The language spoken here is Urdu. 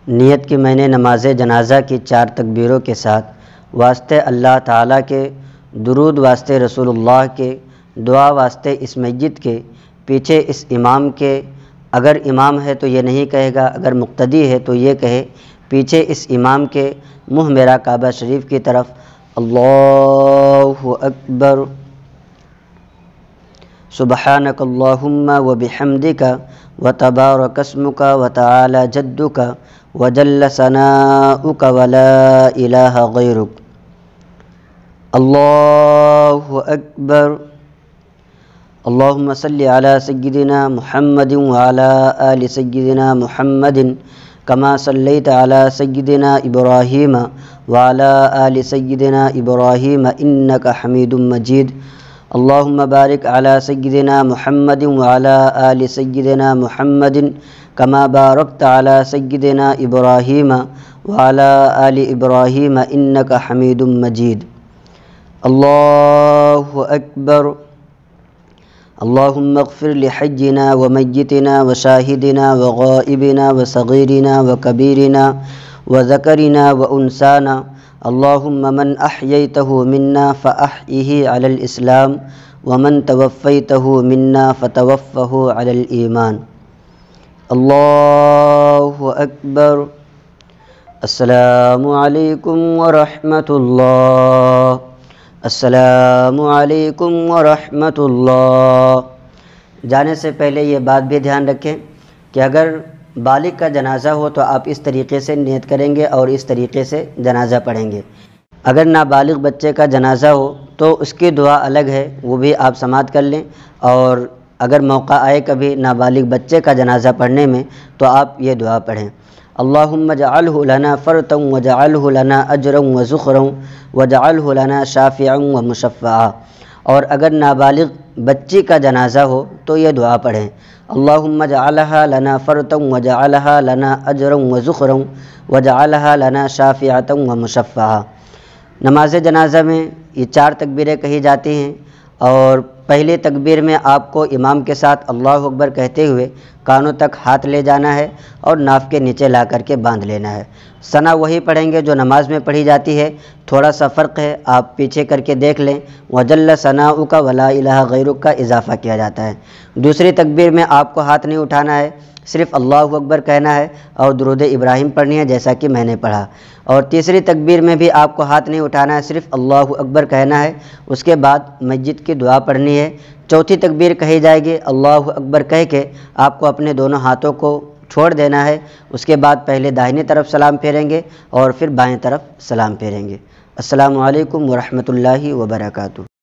نیت کی میں نے نماز جنازہ کی 4 تکبیروں کے ساتھ واسطے اللہ تعالیٰ کے، درود واسطے رسول اللہ کے، دعا واسطے اس میت کے، پیچھے اس امام کے، اگر امام ہے تو یہ نہیں کہے گا، اگر مقتدی ہے تو یہ کہے، پیچھے اس امام کے، منہ میرا کعبہ شریف کی طرف، اللہ اکبر، سبحانک اللہم وبحمدک وتبارک اسمک وتعالی جدک وجل ثناؤک ولا الہ غیرک، اللہ اکبر، اللہم صلی علی سیدنا محمد وعلی آل سیدنا محمد کما صلیت علی سیدنا ابراہیم وعلی آل سیدنا ابراہیم انک حمید مجید، اللہم بارک علی سیدنا محمد وعلی آل سیدنا محمد کما بارکت علی سیدنا ابراہیم وعلی آل ابراہیم انک حمید مجید، اللہ اکبر، اللہم اغفر لحینا ومیتنا وشاہدنا وغائبنا وصغیرنا وکبیرنا وذکرنا وانسانا، اللہم من احییتہ منا فاحیہ علی الاسلام ومن توفیتہ منا فتوفہ علی الایمان، اللہ اکبر، السلام علیکم ورحمۃ اللہ، السلام علیکم ورحمۃ اللہ۔ جانے سے پہلے یہ بات بھی دھیان رکھیں کہ اگر بالغ کا جنازہ ہو تو آپ اس طریقے سے نیت کریں گے اور اس طریقے سے جنازہ پڑھیں گے۔ اگر نابالغ بچے کا جنازہ ہو تو اس کی دعا الگ ہے، وہ بھی آپ سماعت کر لیں، اور اگر موقع آئے کبھی نابالغ بچے کا جنازہ پڑھنے میں تو آپ یہ دعا پڑھیں، اللہم اجعلہ لنا فرطا وجعلہ لنا اجرا وذخرا وجعلہ لنا شافعا ومشفعا، اور اگر نابالغ بچی کا جنازہ ہو تو یہ دعا پڑھیں، اللہم اجعلہا لنا فرطا وجعلہا لنا اجرا وذخرا وجعلہا لنا شافعا ومشفعا۔ نماز جنازہ میں یہ 4 تکبیریں کہی جاتی ہیں، اور پہلی تکبیر میں آپ کو امام کے ساتھ اللہ اکبر کہتے ہوئے کانوں تک ہاتھ لے جانا ہے اور ناف کے نیچے لا کر کے باندھ لینا ہے۔ ثنا وہی پڑھیں گے جو نماز میں پڑھی جاتی ہے، تھوڑا سا فرق ہے، آپ پیچھے کر کے دیکھ لیں، وجل ثناؤک ولا الہ غیرک کا اضافہ کیا جاتا ہے۔ دوسری تکبیر میں آپ کو ہاتھ نہیں اٹھانا ہے، صرف اللہ اکبر کہنا ہے اور درود ابراہیم پڑھنی ہے جیسا کہ میں نے پڑھا، اور تیسری تکبیر میں بھی آپ کو ہاتھ نہیں اٹھانا ہے، صرف اللہ اکبر کہنا ہے، اس کے بعد مسجد کی دعا پڑھنی ہے۔ چوتھی تکبیر کہی جائے گی، اللہ اکبر کہہ کے آپ کو اپنے دونوں ہاتھوں کو چھوڑ دینا ہے، اس کے بعد پہلے داہنی طرف سلام پھیریں گے اور پھر بائیں طرف سلام پھیریں گے۔ السلام علیکم ورحمۃ اللہ وبرکاتہ۔